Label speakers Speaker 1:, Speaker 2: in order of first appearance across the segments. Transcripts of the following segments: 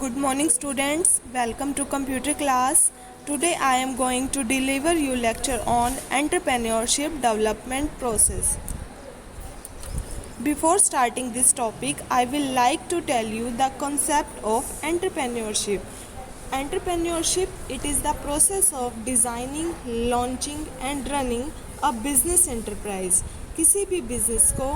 Speaker 1: Good morning students, welcome to computer class. Today I am going to deliver you lecture on entrepreneurship development process. Before starting this topic, I will like to tell you the concept of entrepreneurship. Entrepreneurship, it is the process of designing, launching and running a business enterprise. किसी भी business को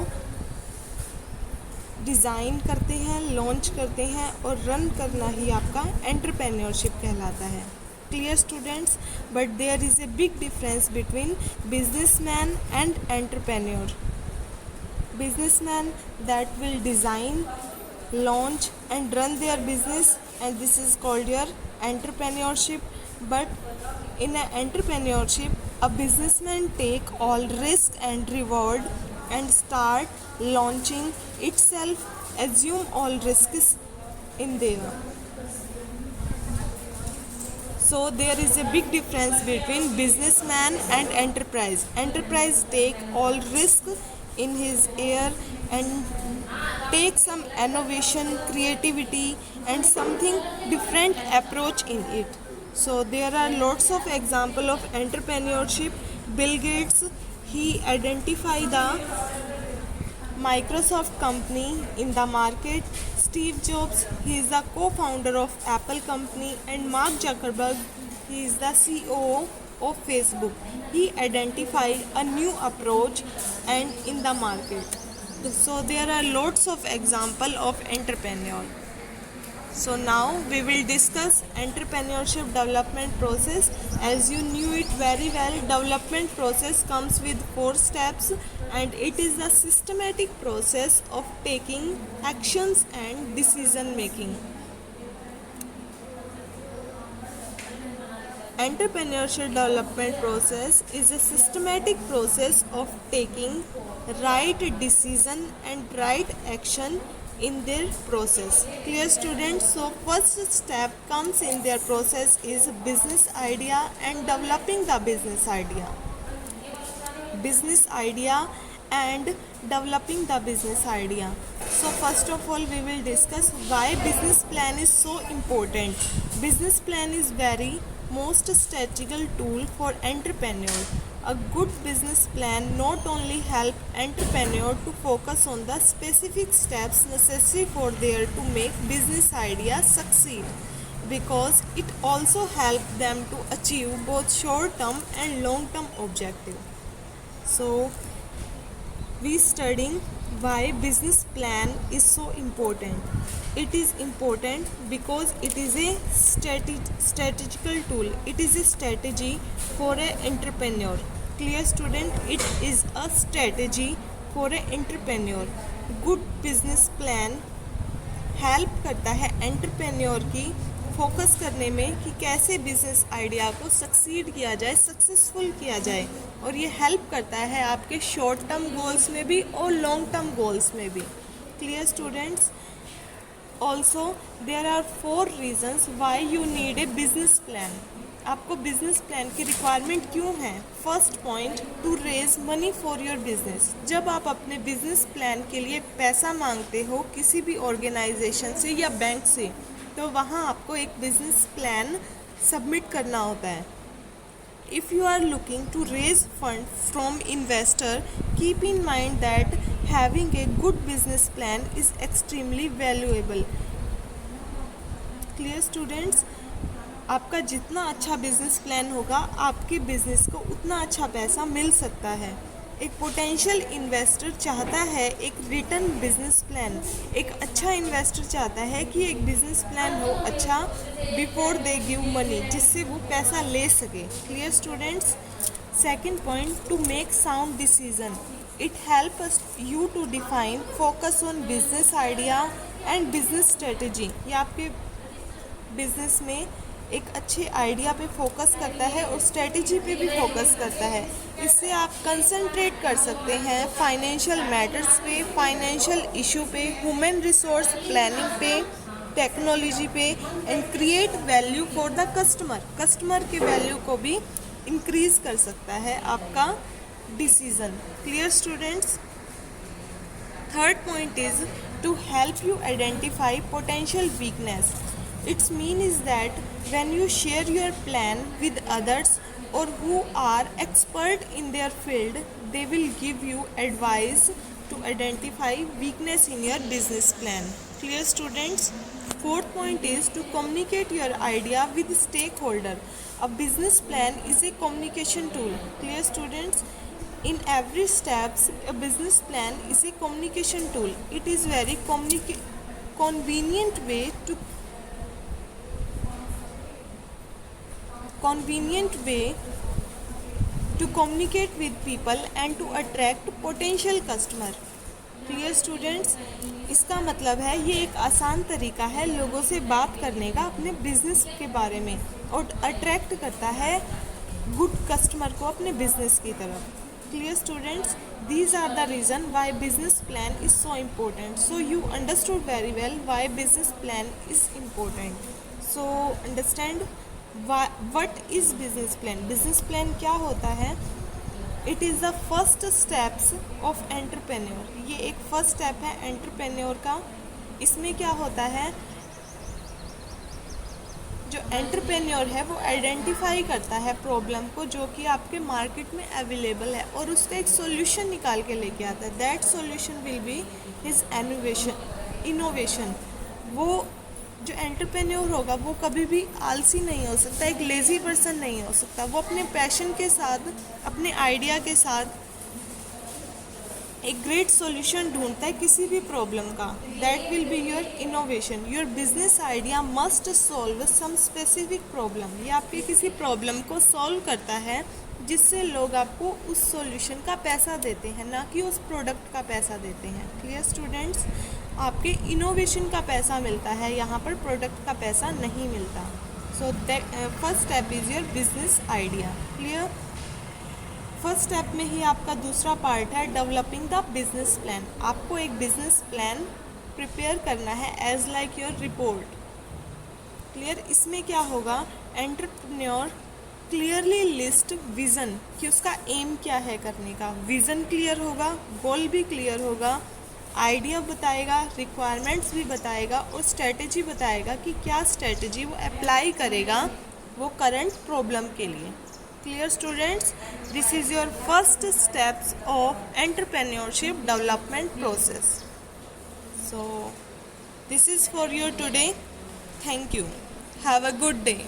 Speaker 1: design करते हैं, launch करते हैं और run करना ही आपका एंटरप्रेन्योरशिप कहलाता है. Clear students? But there is a big difference between businessman and entrepreneur. Businessman that will design, launch and run their business, and this is called your entrepreneurship. But in an entrepreneurship, a businessman take all risk and reward and start launching itself, assume all risks in there. So there is a big difference between businessman and enterprise. Enterprise take all risk in his air and take some innovation, creativity and something different approach in it. So there are lots of example of entrepreneurship. Bill Gates, he identify the Microsoft company in the market. Steve Jobs, he is the co-founder of Apple company, and Mark Zuckerberg, he is the CEO of Facebook. He identified a new approach and in the market. So there are lots of example of entrepreneur. So now we will discuss entrepreneurship development process. As you knew it very well, development process comes with 4 steps and it is a systematic process of taking actions and decision making. Entrepreneurship development process is a systematic process of taking right decision and right action in their process. Clear students? So first step comes in their process is business idea and developing the business idea. Business idea and developing the business idea. So first of all we will discuss why business plan is so important. Business plan is very most strategical tool for entrepreneur. A good business plan not only help entrepreneur to focus on the specific steps necessary for their to make business idea succeed, because it also help them to achieve both short term and long term objective. So we studying why business plan is so important. It is important because it is a strategical tool. It is a strategy for an entrepreneur. Clear student? It is a strategy for an entrepreneur. Good business plan help करता है entrepreneur की focus करने में कि कैसे business idea को succeed किया जाए, सक्सेसफुल किया जाए, और ये हेल्प करता है आपके शॉर्ट टर्म गोल्स में भी और लॉन्ग टर्म गोल्स में भी. Clear students? Also there are 4 reasons why you need a business plan. आपको बिजनेस प्लान की रिक्वायरमेंट क्यों है? First point, to raise money for your business. जब आप अपने बिजनेस प्लान के लिए पैसा मांगते हो किसी भी ऑर्गेनाइजेशन से या बैंक से, तो वहाँ आपको एक बिजनेस प्लान सबमिट करना होता है. If you are looking to raise fund from investor, keep in mind that having a good business plan is extremely valuable. Clear students? आपका जितना अच्छा बिजनेस प्लान होगा आपके बिजनेस को उतना अच्छा पैसा मिल सकता है. एक पोटेंशियल इन्वेस्टर चाहता है एक रिटर्न बिजनेस प्लान. एक अच्छा इन्वेस्टर चाहता है कि एक बिजनेस प्लान हो अच्छा बिफोर दे गिव मनी, जिससे वो पैसा ले सके. Clear students? Second point, to make sound decision. It help you to define focus on business idea and business strategy. ये आपके बिजनेस में एक अच्छे आइडिया पे फोकस करता है और स्ट्रेटजी पे भी फोकस करता है. इससे आप कंसंट्रेट कर सकते हैं फाइनेंशियल मैटर्स पे, फाइनेंशियल इशू पे, ह्यूमन रिसोर्स प्लानिंग पे, टेक्नोलॉजी पे, and create value for the customer. Customer के वैल्यू को भी इंक्रीज कर सकता है आपका decision. Clear students? Third point is to help you identify potential weakness. Its mean is that when you share your plan with others or who are expert in their field, they will give you advice to identify weakness in your business plan. Clear, students? Fourth point is to communicate your idea with stakeholder. A business plan is a communication tool. Clear, students? In every steps, a business plan is a communication tool. It is very convenient way to communicate with people and to attract potential customer. Clear students? इसका मतलब है ये एक आसान तरीका है लोगों से बात करने का अपने बिजनेस के बारे में और अट्रैक्ट करता है गुड कस्टमर को अपने बिजनेस की तरफ. Clear, students? These are the reason why business plan is so important. So you understood very well why business plan is important. So understand what is business plan? Business plan क्या होता है? It is the first steps of entrepreneur. ये एक first step है entrepreneur का. इसमें क्या होता है, जो एंटरप्रेन्योर है वो आइडेंटिफाई करता है प्रॉब्लम को जो कि आपके मार्केट में अवेलेबल है और उसका एक सॉल्यूशन निकाल के लेके आता है. That solution will be his innovation. वो जो एंटरप्रेन्योर होगा वो कभी भी आलसी नहीं हो सकता, एक लेज़ी पर्सन नहीं हो सकता. वो अपने पैशन के साथ, अपने आइडिया के साथ एक ग्रेट सॉल्यूशन ढूंढता है किसी भी प्रॉब्लम का. That will be your innovation. Your business idea must solve some specific problem. ये आपके किसी प्रॉब्लम को सॉल्व करता है जिससे लोग आपको उस सॉल्यूशन का पैसा देते हैं, ना कि उस प्रोडक्ट का पैसा देते हैं. Clear, students? आपके इनोवेशन का पैसा मिलता है, यहाँ पर प्रोडक्ट का पैसा नहीं मिलता. So first step is your business idea. Clear? First step में ही आपका दूसरा पार्ट है डेवलपिंग द बिजनेस प्लान. आपको एक बिजनेस प्लान प्रिपेयर करना है as like your report. Clear? इसमें क्या होगा, एंटरप्रेन्योर क्लियरली लिस्ट विज़न कि उसका एम क्या है करने का. विज़न क्लियर होगा, गोल भी क्लियर होगा, आइडिया बताएगा, रिक्वायरमेंट्स भी बताएगा और स्ट्रेटजी बताएगा कि क्या स्ट्रेटजी वो अप्लाई करेगा वो करंट प्रॉब्लम के लिए. Clear, students? This is your first steps of entrepreneurship development process. So this is for you today. Thank you. Have a good day.